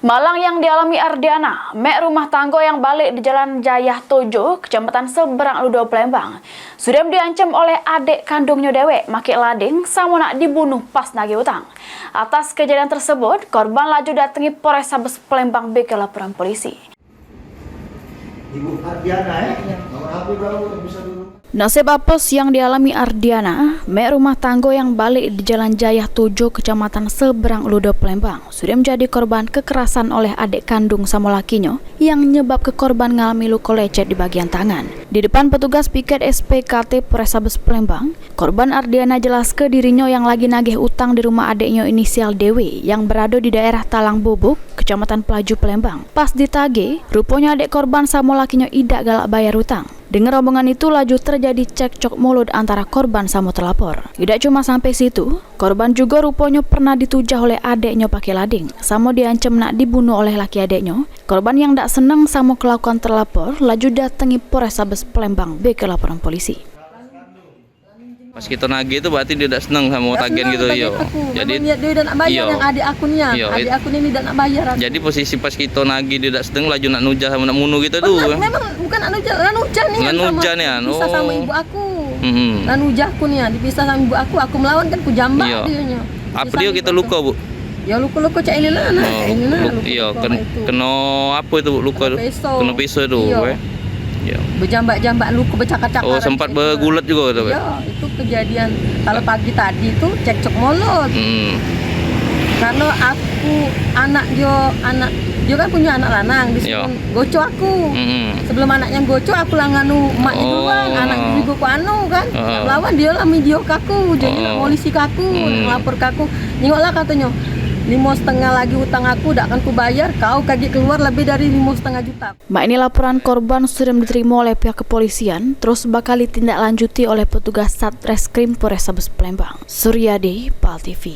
Malang yang dialami Ardiana, mek rumah tangga yang balik di Jalan Jayah Tojo, Kecamatan Seberang Ludo, Palembang, sudah diancam oleh adik kandungnya dewek, Maki Lading, sama nak dibunuh pas nagih utang. Atas kejadian tersebut, korban laju datangi Polrestabes Palembang BK laporan polisi. Ibu Ardiana nomor HP berapa bisa dulu? Nasib apes yang dialami Ardiana, mek rumah tangga yang balik di Jalan Jayah Tojo, Kecamatan Seberang Ludo, Palembang, sudah menjadi korban kekerasan oleh adik kandung sama lakinya yang menyebab ke korban mengalami luka lecet di bagian tangan. Di depan petugas piket SPKT Polrestabes Palembang, korban Ardiana jelas ke dirinya yang lagi nagih utang di rumah adiknya inisial Dewi yang berada di daerah Talang Bubuk, Kecamatan Pelaju, Palembang. Pas ditagih, rupanya adik korban sama lakinya idak galak bayar utang. Dengan rombongan itu laju terjadi cekcok mulut antara korban sama terlapor. Tidak cuma sampai situ, korban juga rupanya pernah ditujah oleh adeknya pakai lading, sama diancam nak dibunuh oleh laki adeknya. Korban yang tak senang sama kelakuan terlapor laju datangi Polrestabes Palembang BK laporan polisi. Pas kita nagih itu berarti dia tidak senang sama tagihan gitu, yo. Jadi dia tidak nak bayar yang adik akunnya, adik akun ini tidak nak bayar. Jadi posisi pas kita nagih dia tidak senang, laju nak nujah sama nak munuh gitu tuh. Memang bukan nak nujah, nih. Dipisah sama ibu aku. Nujah aku nih, dipisah sama ibu aku melawan kan ku jambak dia. Apa dia kita luka, Bu? Ya luka-luka cak ini lah, Iya, kena apa itu luka itu? Kena pisau itu, ya. Berjambak-jambak luka bercakar-cakar. Oh, sempat bergulat juga tuh. Iya, itu kejadian. Kalau pagi tadi tuh cekcok mulut. Karena aku anak dia kan punya anak lanang, disuruh gocok aku. Sebelum anaknya gocok aku lah nganu emaknya duluan, anak juga ku anu kan. Lawan dia lah video kaku, jadi polisi kaku, ngelapor kaku. Nyingoklah katanya. 5,5 lagi utang aku, tak akan kubayar, kau kaget keluar lebih dari 5,5 juta. Ini laporan korban sudah diterima oleh pihak kepolisian, terus bakal ditindaklanjuti oleh petugas Satreskrim Polrestabes Palembang. Suryadi, PAL TV.